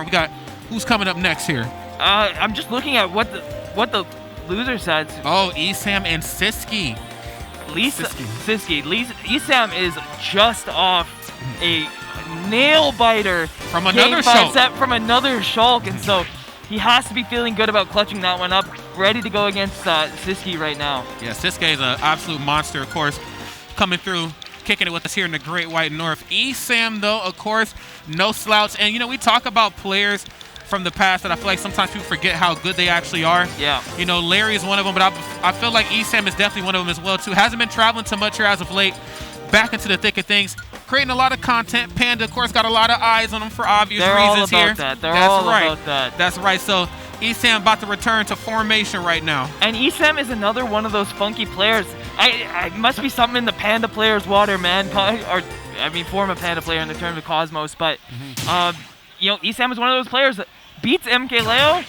platform. We got who's coming up next here? I'm just looking at what the loser sides. Oh, ESAM and sisqui. Sisqui. ESAM is just off a nail biter from another Shulk. Set from another Shulk, and so he has to be feeling good about clutching that one up, ready to go against sisqui right now. Yeah, sisqui is an absolute monster, of course, coming through, kicking it with us here in the Great White North. ESAM, though, of course, no slouch. And, you know, we talk about players from the past that I feel like sometimes people forget how good they actually are. Yeah. You know, Larry is one of them, but I feel like ESAM is definitely one of them as well, too. Hasn't been traveling too much here as of late. Back into the thick of things, creating a lot of content. Panda, of course, got a lot of eyes on him for obvious reasons here. They're all about that. That's right. So ESAM about to return to formation right now. And ESAM is another one of those funky players. I must be something in the Panda player's water, man. Or I mean, former Panda player in the terms of Cosmos. But you know, ESAM is one of those players that beats MKLeo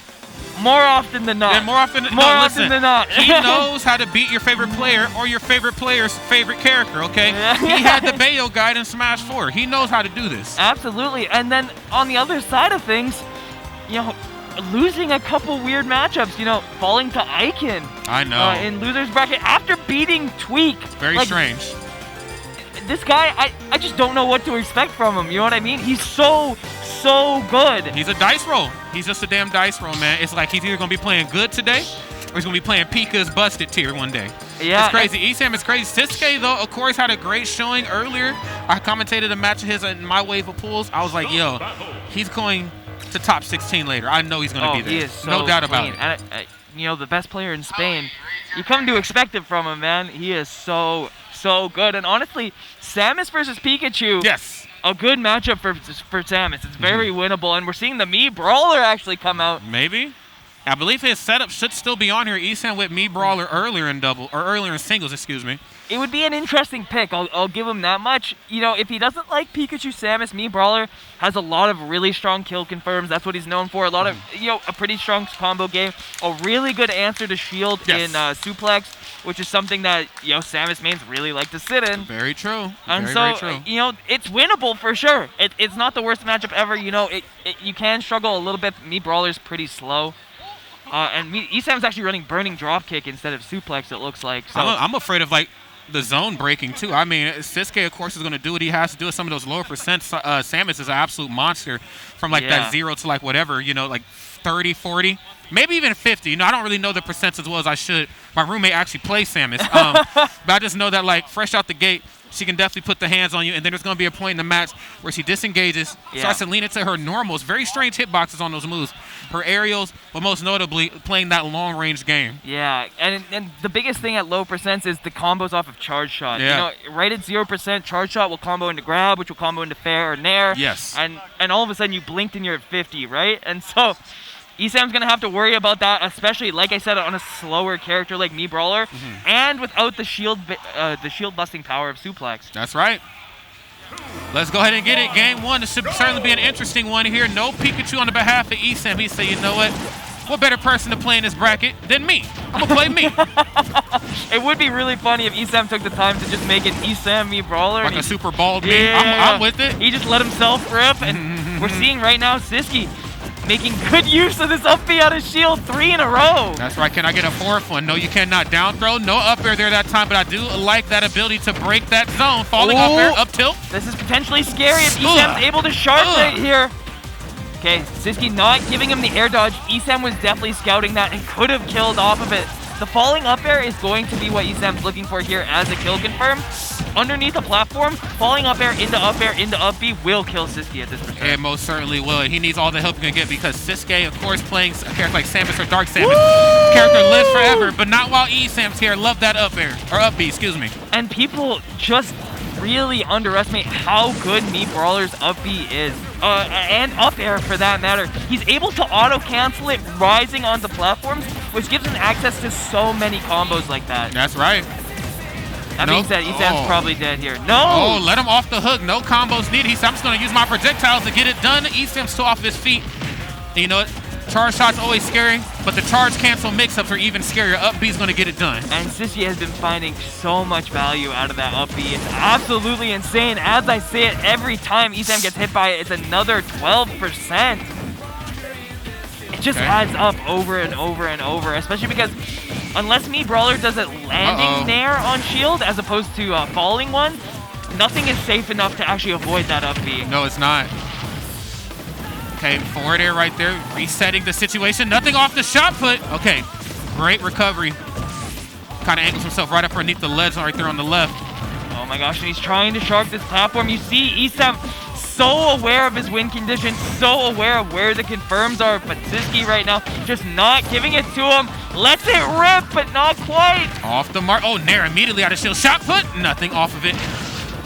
more often than not. Yeah, more often than not. He knows how to beat your favorite player or your favorite player's favorite character, okay? He had the Bayo guide in Smash 4. He knows how to do this. Absolutely. And then on the other side of things, you know, losing a couple weird matchups, you know, falling to Icon. I know. In loser's bracket after beating Tweak. Very strange. This guy, I just don't know what to expect from him. You know what I mean? He's so good. He's a dice roll. He's just a damn dice roll, man. It's like he's either going to be playing good today or he's going to be playing Pika's busted tier one day. Yeah. It's crazy. ESAM is crazy. sisqui, though, of course, had a great showing earlier. I commentated a match of his in my wave of pools. I was like, yo, he's going to top 16 later. I know he's going to be there. He is so no doubt clean. about it. And, you know, the best player in Spain. You come to expect it from him, man. He is so good. And honestly, Samus versus Pikachu. Yes. A good matchup for Samus. It's very winnable, and we're seeing the Mii Brawler actually come out. Maybe. I believe his setup should still be on here. ESAM with Mii Brawler earlier in singles, excuse me. It would be an interesting pick. I'll give him that much. You know, if he doesn't like Pikachu Samus, Mii Brawler has a lot of really strong kill confirms. That's what he's known for. A lot of, you know, a pretty strong combo game. A really good answer to shield in Suplex, which is something that, you know, Samus mains really like to sit in. Very true. And very true. You know, it's winnable for sure. It's not the worst matchup ever. You know, you can struggle a little bit. Mii Brawler's pretty slow. And ESAM's actually running Burning Dropkick instead of Suplex, it looks like. So I'm afraid of, like, the zone breaking, too. I mean, sisqui, of course, is going to do what he has to do with some of those lower percents. Samus is an absolute monster from, like, that 0 to, like, whatever, you know, like 30, 40, maybe even 50. You know, I don't really know the percents as well as I should. My roommate actually plays Samus. But I just know that, like, fresh out the gate, she can definitely put the hands on you, and then there's going to be a point in the match where she disengages, starts to lean into her normals. Very strange hitboxes on those moves. Her aerials, but most notably, playing that long-range game. Yeah, and the biggest thing at low percents is the combos off of Charge Shot. Yeah. You know, right at 0%, Charge Shot will combo into Grab, which will combo into Fair or Nair. Yes. And all of a sudden you blinked and you're at 50, right? And so ESAM's going to have to worry about that, especially, like I said, on a slower character like Mii Brawler, and without the shield busting power of Suplex. That's right. Let's go ahead and get it. Game one. This should certainly be an interesting one here. No Pikachu on the behalf of ESAM. He said, you know what better person to play in this bracket than me? I'm going to play me. It would be really funny if ESAM took the time to just make an ESAM Mii Brawler. Like a super bald me. I'm with it. He just let himself rip, and we're seeing right now sisqui making good use of this up B out of shield 3 in a row. That's right. Can I get a fourth one? No, you cannot. Down throw. No up air there that time, but I do like that ability to break that zone. Falling up air, up tilt. This is potentially scary if ESAM's able to sharp right here. Okay, sisqui not giving him the air dodge. ESAM was definitely scouting that and could have killed off of it. The falling up air is going to be what ESAM's looking for here as a kill confirm. Underneath the platform, falling up air into up B will kill sisqui at this percent. It most certainly will. And he needs all the help he can get because sisqui, of course, playing a character like Samus or Dark Samus. Character lives forever, but not while ESAM's here. Love that up air, or up B, excuse me. And people just really underestimate how good Mii Brawler's up B is. And up air for that matter. He's able to auto cancel it rising onto platforms, which gives him access to so many combos like that. That's right. That being said, ESAM's probably dead here. No! Oh, let him off the hook. No combos needed. He said, I'm just going to use my projectiles to get it done. ESAM's still off his feet. And you know what? Charge shot's always scary, but the charge cancel mix-ups are even scarier. Up B's going to get it done. And sisqui has been finding so much value out of that up B. It's absolutely insane. As I say it, every time ESAM gets hit by it, it's another 12%. just adds up over and over and over, especially because unless Me Brawler does it landing Nair on shield as opposed to falling one, nothing is safe enough to actually avoid that up B. No, it's not. Okay, forward air right there, resetting the situation. Nothing off the shot put. Okay, great recovery. Kind of angles himself right up underneath the ledge right there on the left. Oh my gosh, and he's trying to shark this platform. You see ESAM so aware of his win condition, so aware of where the confirms are, but sisqui right now just not giving it to him. Lets it rip, but not quite. Off the mark. Oh, Nair immediately out of shield. Shot put, nothing off of it.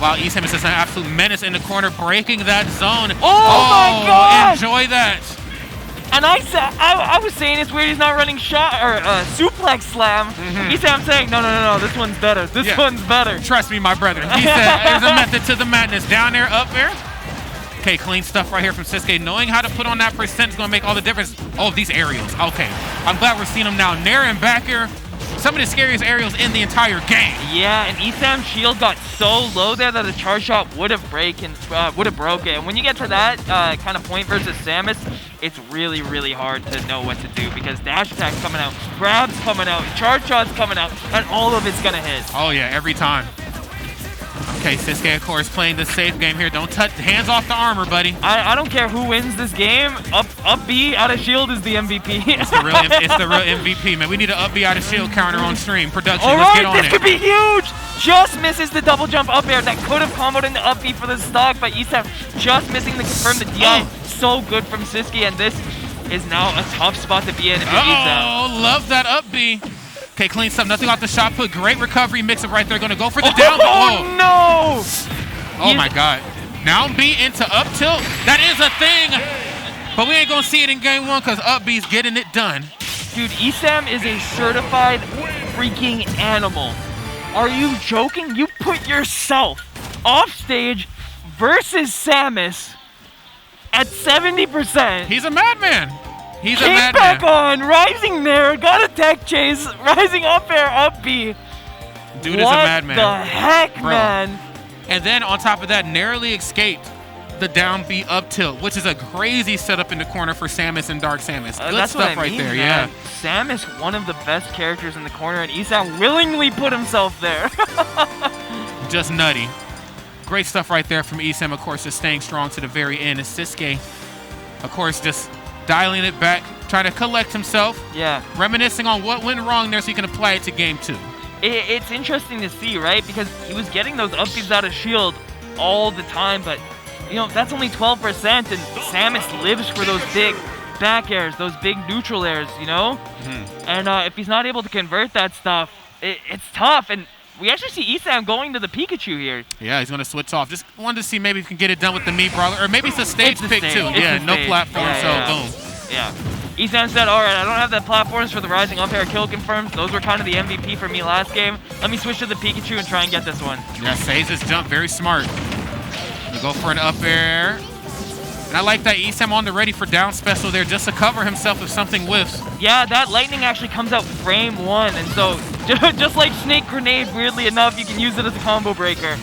Wow, ESAM is just an absolute menace in the corner, breaking that zone. Oh my God! Enjoy that. And I was saying it's weird he's not running shot or suplex slam. ESAM saying, no, this one's better. This one's better. Trust me, my brother. He said there's a method to the madness. Down there, up there. Okay, clean stuff right here from sisqui. Knowing how to put on that percent is going to make all the difference. Oh, these aerials. Okay, I'm glad we're seeing them now. Nair and back air. Some of the scariest aerials in the entire game. Yeah, and ESAM's shield got so low there that a charge shot would have broken. And when you get to that kind of point versus Samus, it's really, really hard to know what to do because dash attack's coming out, grabs coming out, charge shot's coming out, and all of it's gonna hit. Oh yeah, every time. Okay, sisqui, of course, playing the safe game here. Don't touch, hands off the armor, buddy. I don't care who wins this game. Up B out of shield is the MVP. It's the real MVP, man. We need an up B out of shield counter on stream. Production, all let's right, get on it. This could be huge. Just misses the double jump up air. That could have comboed in the up B for the stock, but ESAM just missing the confirm. The DI so good from sisqui, and this is now a tough spot to be in if you're ESAM. Oh, love that up B. Okay, clean stuff. Nothing off the shot put. Great recovery mix-up right there. Going to go for the down. Oh, no! Oh, my God. Down B into up tilt. That is a thing. But we ain't going to see it in game one because up B's getting it done. Dude, ESAM is a certified freaking animal. Are you joking? You put yourself off stage versus Samus at 70%. He's a madman. He's a Came madman. back on, rising there, got a tech chase, rising up air, up B. Dude is a madman. What the heck, bro. man? And then on top of that, narrowly escaped the down B up tilt, which is a crazy setup in the corner for Samus and Dark Samus. Good that's stuff what I right mean, there, man. yeah. Samus, one of the best characters in the corner, and ESAM willingly put himself there. Just nutty. Great stuff right there from ESAM, of course, just staying strong to the very end. And sisqui, of course, just dialing it back, trying to collect himself. Yeah. Reminiscing on what went wrong there so he can apply it to game two. It's interesting to see, right? Because he was getting those upbeats out of shield all the time, but, you know, that's only 12%, and Samus lives for those big back airs, those big neutral airs, you know? And if he's not able to convert that stuff, it's tough. And we actually see ESAM going to the Pikachu here. Yeah, he's going to switch off. Just wanted to see maybe if he can get it done with the Me Brawler, or maybe it's a stage pick too. Yeah, no platform, boom. Yeah. ESAM said, all right, I don't have the platforms for the rising up air kill confirms. Those were kind of the MVP for me last game. Let me switch to the Pikachu and try and get this one. Yeah, saves his jump very smart. We go for an up air. And I like that ESAM on the ready for down special there just to cover himself if something whiffs. Yeah, that lightning actually comes out frame one, and so just like Snake Grenade, weirdly enough, you can use it as a combo breaker.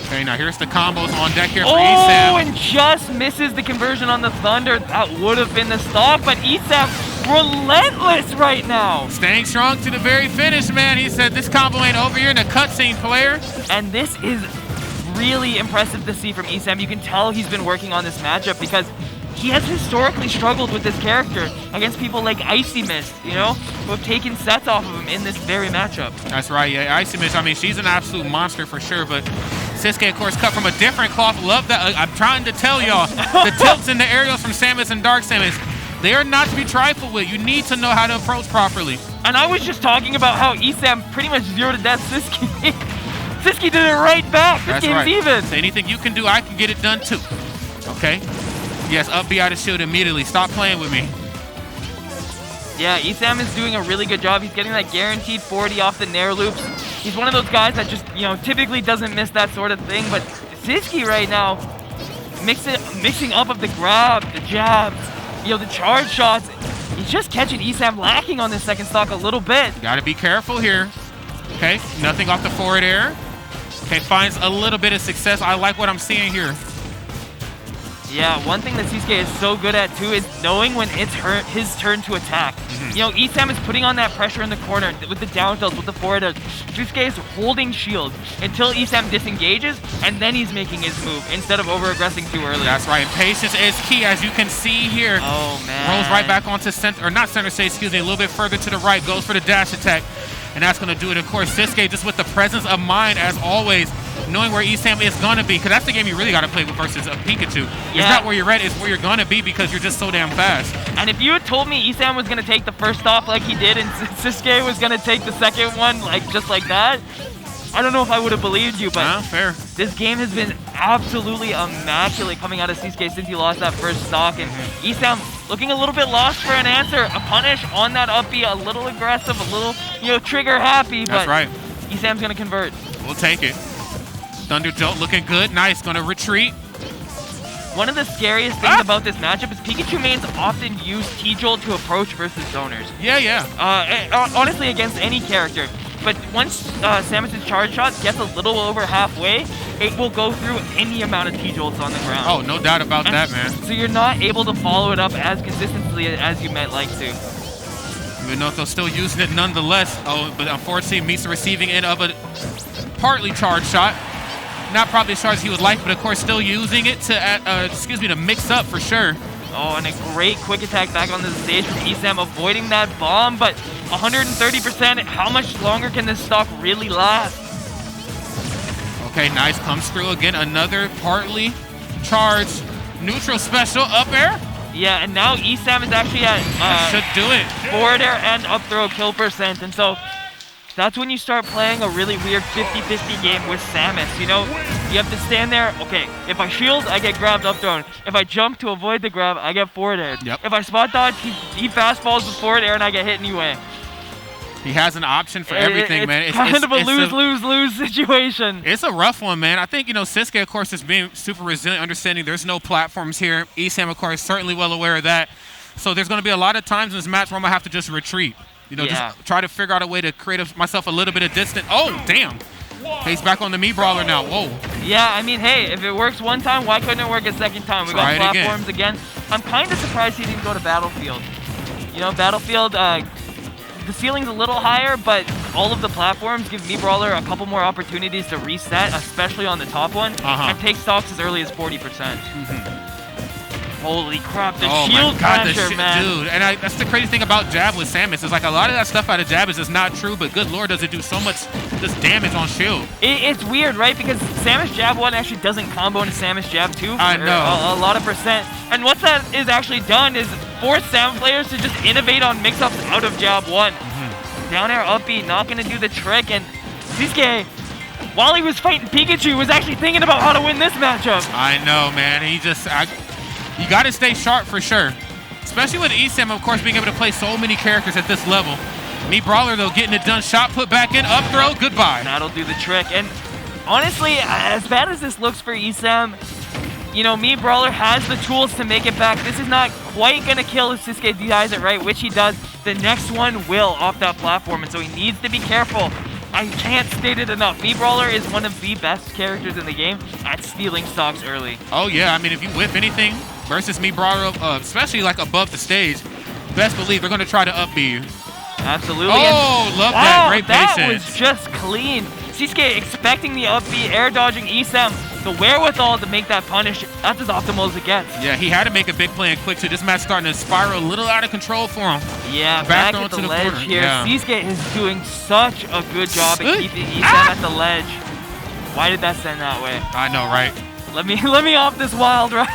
Okay, now here's the combos on deck here for ESAM. ESAM. And just misses the conversion on the Thunder. That would have been the stock, but ESAM relentless right now. Staying strong to the very finish, man. He said this combo ain't over. You're in a cutscene, player. And this is really impressive to see from ESAM. You can tell he's been working on this matchup because he has historically struggled with this character against people like Icy Mist, you know, who have taken sets off of him in this very matchup. That's right, yeah. Icy Mist, I mean, she's an absolute monster for sure, but sisqui, of course, cut from a different cloth. Love that. I'm trying to tell y'all, the tilts and the aerials from Samus and Dark Samus, they are not to be trifled with. You need to know how to approach properly. And I was just talking about how ESAM pretty much zero to death sisqui. sisqui did it right back. This game's even. So anything you can do, I can get it done too. Okay? Yes, up B out of shield immediately. Stop playing with me. Yeah, ESAM is doing a really good job. He's getting that guaranteed 40 off the Nair loops. He's one of those guys that just, you know, typically doesn't miss that sort of thing. But sisqui right now, mixing up of the grab, the jabs, you know, the charge shots. He's just catching ESAM lacking on this second stock a little bit. Gotta be careful here. Okay, nothing off the forward air. Okay, finds a little bit of success. I like what I'm seeing here. Yeah, one thing that sisqui is so good at too is knowing when it's his turn to attack. You know, ESAM is putting on that pressure in the corner with the down tilts, with the forward tilts. sisqui is holding shield until ESAM disengages, and then he's making his move instead of over-aggressing too early. That's right, and patience is key, as you can see here. Oh, man. Rolls right back onto center, or not center stage, excuse me, a little bit further to the right, goes for the dash attack. And that's going to do it. Of course, sisqui just with the presence of mind, as always, knowing where ESAM is going to be, because that's the game you really got to play with versus a Pikachu. Yeah. It's not where you're at, it's where you're going to be because you're just so damn fast. And if you had told me ESAM was going to take the first stop like he did and sisqui was going to take the second one just like that, I don't know if I would have believed you, but fair. This game has been absolutely immaculate coming out of sisqui since he lost that first stock. And ESAM looking a little bit lost for an answer. A punish on that up B, a little aggressive, a little, trigger happy. That's right. ESAM's going to convert. We'll take it. Thunder Jolt looking good. Nice. Going to retreat. One of the scariest things about this matchup is Pikachu mains often use T-Jolt to approach versus zoners. Yeah. Honestly, against any character. But once Samus's charge shot gets a little over halfway, it will go through any amount of T-Jolts on the ground. Oh, no doubt about that, man. So you're not able to follow it up as consistently as you might like to. Minoko still using it nonetheless. Oh, but unfortunately, meets the receiving end of a partly charged shot. Not probably as charged as he would like, but of course still using it to mix up for sure. Oh, and a great quick attack back on the stage from ESAM, avoiding that bomb, but 130%, how much longer can this stock really last? Okay, nice, comes through again, another partly charged neutral special up air. Yeah, and now ESAM is actually at should do it. Forward air and up throw kill percent, and so that's when you start playing a really weird 50-50 game with Samus, You have to stand there, okay, if I shield, I get grabbed up thrown. If I jump to avoid the grab, I get forward air. Yep. If I spot dodge, he fastballs with forward air and I get hit anyway. He has an option for everything, man. It's kind of a lose-lose-lose situation. It's a rough one, man. I think, sisqui, of course, is being super resilient, understanding there's no platforms here. ESAM, of course, certainly well aware of that. So there's going to be a lot of times in this match where I'm going to have to just retreat. Just try to figure out a way to create myself a little bit of distance. Oh, damn. He's back on the Mii Brawler now. Whoa. Yeah, I mean, hey, if it works one time, why couldn't it work a second time? We got platforms again. I'm kind of surprised he didn't go to Battlefield. Battlefield, the ceiling's a little higher, but all of the platforms give Mii Brawler a couple more opportunities to reset, especially on the top one, and take stocks as early as 40%. Holy crap, the shield pressure, man. Dude, and that's the crazy thing about Jab with Samus. Is like a lot of that stuff out of Jab is just not true, but good lord, does it do so much just damage on shield. It's weird, right? Because Samus Jab 1 actually doesn't combo into Samus Jab 2 for I know. a lot of percent. And what that is actually done is force Sam players to just innovate on mix-ups out of Jab 1. Down air up B, not going to do the trick, and sisqui, while he was fighting Pikachu, was actually thinking about how to win this matchup. I know, man. You got to stay sharp for sure. Especially with ESAM, of course, being able to play so many characters at this level. Mii Brawler, though, getting it done. Shot put back in, up throw, goodbye. That'll do the trick. And honestly, as bad as this looks for ESAM, Mii Brawler has the tools to make it back. This is not quite going to kill if sisqui DIs it right, which he does. The next one will off that platform, and so he needs to be careful. I can't state it enough. Mii Brawler is one of the best characters in the game at stealing stocks early. Oh, yeah. I mean, if you whip anything versus Mii Brawler, especially like above the stage, best believe they're going to try to up B you. Absolutely. Oh, love that. Great patience. That was just clean. sisqui expecting the up B, air dodging ESAM. The wherewithal to make that punish, that's as optimal as it gets. Yeah, he had to make a big play and quick too. This match starting to spiral a little out of control for him. Yeah, back at the ledge corner. here. Yeah. sisqui is doing such a good job at keeping ESAM at the ledge. Why did that send that way? I know, right? Let me off this wild ride.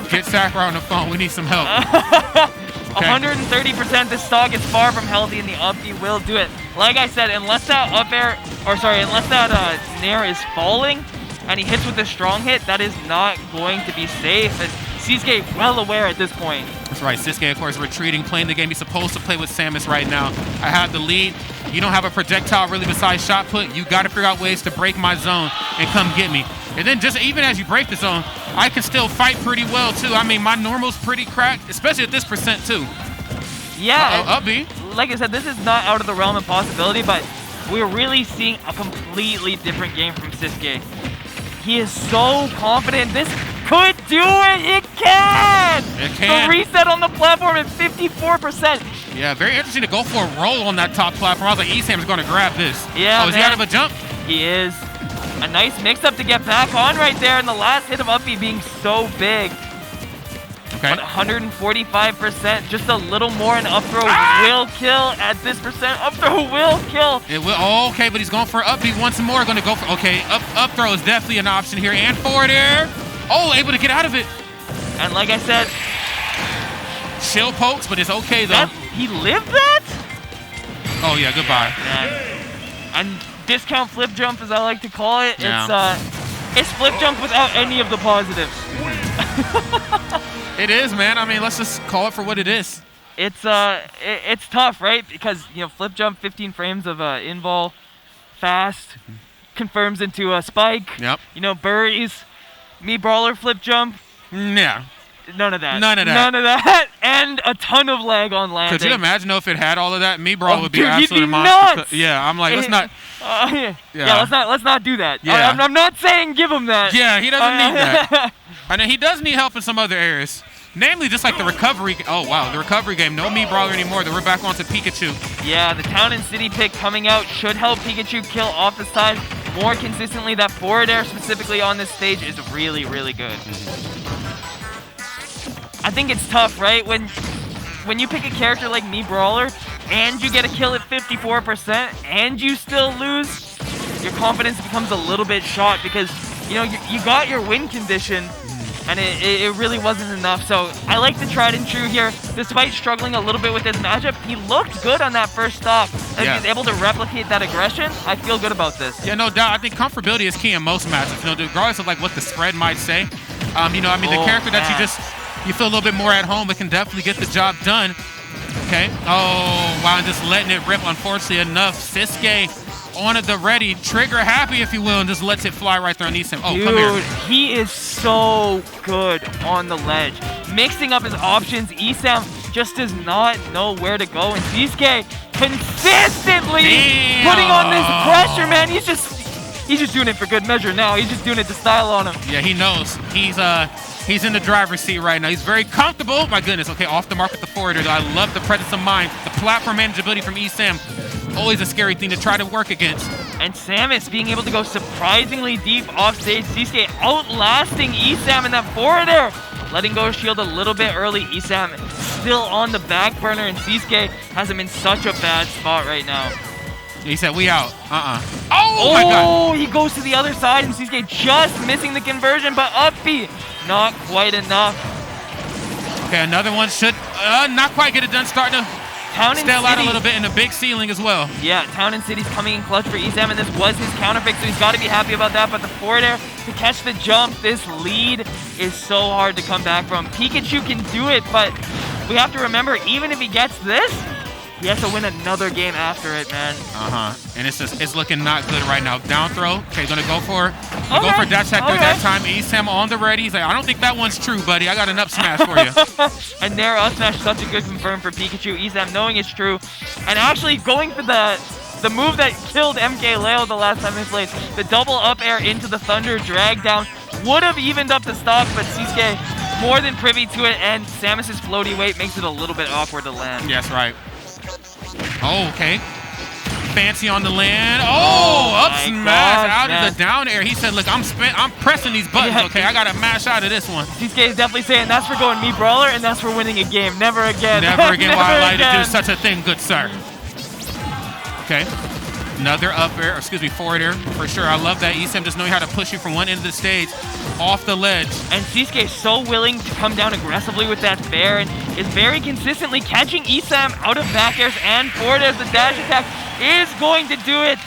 Get Sakura on the phone. We need some help. 130%. This stock is far from healthy, and the up B will do it. Like I said, unless that unless that Nair is falling, and he hits with a strong hit, that is not going to be safe. And sisqui well aware at this point. That's right. sisqui, of course, retreating, playing the game he's supposed to play with Samus right now. I have the lead. You don't have a projectile really besides shot put. You got to figure out ways to break my zone and come get me. And then just even as you break the zone, I can still fight pretty well, too. I mean, my normal's pretty cracked, especially at this percent, too. Yeah. Up B. Like I said, this is not out of the realm of possibility, but we're really seeing a completely different game from sisqui. He is so confident. This could do it? It can! It can. The reset on the platform at 54%. Yeah, very interesting to go for a roll on that top platform. I was like, ESAM's going to grab this. Yeah, oh, is he out of a jump? He is. A nice mix-up to get back on right there, and the last hit of up B being so big. Okay. 145%, just a little more, and up throw will kill at this percent. Up throw will kill. It will. Oh, okay, but he's going for up B once more. Going to go for. Okay, up throw is definitely an option here, and forward air. Oh, able to get out of it. And like I said, chill pokes, but it's okay though. He lived that? Oh yeah, goodbye. And discount flip jump, as I like to call it. Yeah. It's flip jump without any of the positives. It is, man. I mean, let's just call it for what it is. It's tough, right? Because flip jump, 15 frames of invol, fast, confirms into a spike. Yep. Buries, me brawler flip jump. Yeah. None of that. None of that. None of that. And a ton of lag on landing. Could you imagine if it had all of that? Me brawl would be dude, absolutely monster. Yeah, I'm like, let's not. Let's not do that. Yeah. I'm not saying give him that. Yeah, he doesn't need that. I know he does need help in some other areas. Namely, just like the recovery. Oh, wow. The recovery game. No me brawler anymore. We're back onto Pikachu. Yeah, the Town and City pick coming out should help Pikachu kill off the side more consistently. That forward air specifically on this stage is really, really good. I think it's tough, right? When you pick a character like me brawler and you get a kill at 54% and you still lose, your confidence becomes a little bit shot because, you got your win condition. And it really wasn't enough. So I like the tried and true here. Despite struggling a little bit with this matchup, he looked good on that first stock. And he's able to replicate that aggression. I feel good about this. Yeah, no doubt. I think comfortability is key in most matches. Regardless of what the spread might say. The character that you feel a little bit more at home, it can definitely get the job done. Okay. Oh, wow, and just letting it rip. Unfortunately enough, sisqui on the ready, trigger happy, if you will, and just lets it fly right there on ESAM. Oh, dude, come here. He is so good on the ledge. Mixing up his options, ESAM just does not know where to go, and sisqui consistently putting on this pressure, man. He's just doing it for good measure now. He's just doing it to style on him. Yeah, he knows. He's in the driver's seat right now. He's very comfortable. My goodness. Okay, off the mark with the forwarder. I love the presence of mind. The platform manageability from ESAM. Always a scary thing to try to work against. And Samus being able to go surprisingly deep off stage. sisqui outlasting ESAM in that forward air. Letting go of shield a little bit early. ESAM still on the back burner, and sisqui has him in such a bad spot right now. He said, we out. Oh my God. Oh, he goes to the other side, and sisqui just missing the conversion, but up B, not quite enough. Okay, another one should not quite get it done. Starting to stale out a little bit in the big ceiling as well. Yeah, Town and City's coming in clutch for ESAM, and this was his counter pick, so he's got to be happy about that. But the forward air to catch the jump, this lead is so hard to come back from. Pikachu can do it, but we have to remember, even if he gets this, he has to win another game after it, man. And it's looking not good right now. Down throw. Okay, gonna go for dash attack through that time. ESAM on the ready. He's like, I don't think that one's true, buddy. I got an up smash for you. And there, up smash, such a good confirm for Pikachu. ESAM knowing it's true, and actually going for the move that killed MK Leo the last time he played. The double up air into the thunder drag down would have evened up the stock, but sisqui more than privy to it, and Samus's floaty weight makes it a little bit awkward to land. Yes, right. Oh, okay. Fancy on the land. Oh, up smash out of the down air. He said, look, I'm pressing these buttons, okay? I got to mash out of this one. sisqui is definitely saying that's for going me brawler, and that's for winning a game. Never again. Never again will I lie to do such a thing, good sir. Okay. Another up air, forward air for sure. I love that. ESAM just knowing how to push you from one end of the stage off the ledge. And sisqui is so willing to come down aggressively with that fair and is very consistently catching ESAM out of back airs and forward airs. The dash attack is going to do it.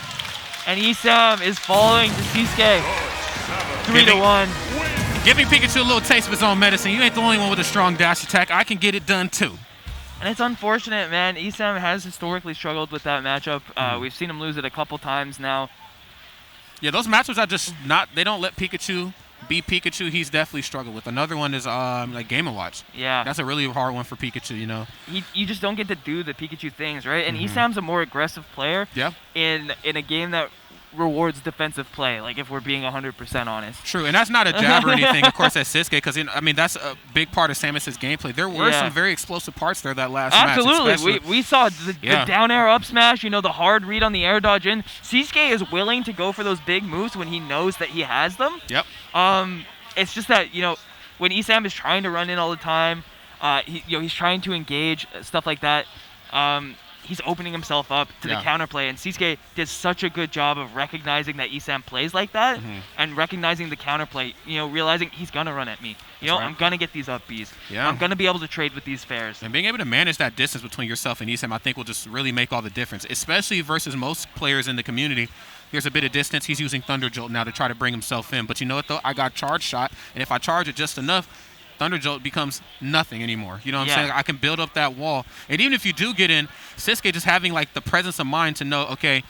And ESAM is following to sisqui. 3-1. Giving Pikachu a little taste of his own medicine. You ain't the only one with a strong dash attack. I can get it done too. And it's unfortunate, man. ESAM has historically struggled with that matchup. We've seen him lose it a couple times now. Yeah, those matchups are just not, they don't let Pikachu be Pikachu. He's definitely struggled with. Another one is like Game & Watch. Yeah. That's a really hard one for Pikachu, You just don't get to do the Pikachu things, right? And ESAM's a more aggressive player. Yeah. In a game that rewards defensive play, like if we're being 100% honest. True, and that's not a jab or anything, of course, at Sisqui, because I mean that's a big part of Samus's gameplay. There were some very explosive parts there that last match. Absolutely, we saw the down air up smash, you know, the hard read on the air dodge in. Sisqui is willing to go for those big moves when he knows that he has them. Yep. It's just that, you know, when ESAM is trying to run in all the time, he's trying to engage, stuff like that. He's opening himself up to the counterplay, and Sisqui did such a good job of recognizing that ESAM plays like that, and recognizing the counterplay, you know, realizing he's going to run at me. You know, I'm going to get these up Bs. I'm going to be able to trade with these fairs. And being able to manage that distance between yourself and ESAM, I think, will just really make all the difference, especially versus most players in the community. There's a bit of distance. He's using Thunder Jolt now to try to bring himself in. But you know what, though? I got Charge Shot, and if I charge it just enough, Thunder Jolt becomes nothing anymore. You know what I'm saying? I can build up that wall. And even if you do get in, Sisqui just having like the presence of mind to know, okay,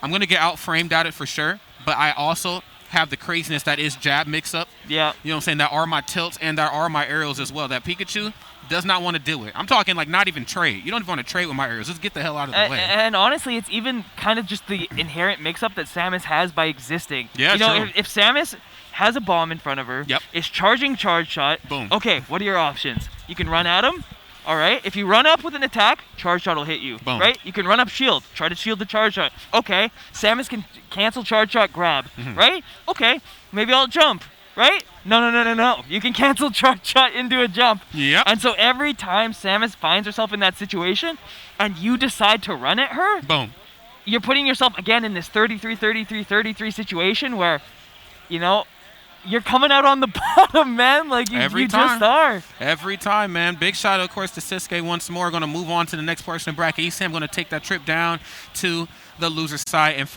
I'm going to get out-framed at it for sure, but I also have the craziness that is jab mix-up. Yeah. You know what I'm saying? That are my tilts and that are my aerials as well. That Pikachu does not want to do it. I'm talking like not even trade. You don't even want to trade with my aerials. Just get the hell out of the way. And honestly, it's even kind of just the inherent mix-up that Samus has by existing. Yeah, you know, if Samus has a bomb in front of her, is charging Charge Shot. Boom. Okay, what are your options? You can run at him. All right. If you run up with an attack, Charge Shot will hit you. Boom. Right? You can run up shield. Try to shield the Charge Shot. Okay. Samus can cancel Charge Shot grab. Right? Okay. Maybe I'll jump. Right? No. You can cancel Charge Shot into a jump. Yep. And so every time Samus finds herself in that situation and you decide to run at her, boom, you're putting yourself again in this 33 situation where, you know, you're coming out on the bottom, man. Like, you just are. Every time, man. Big shout out, of course, to Sisqui once more. Going to move on to the next portion of bracket. ESAM going to take that trip down to the loser side. And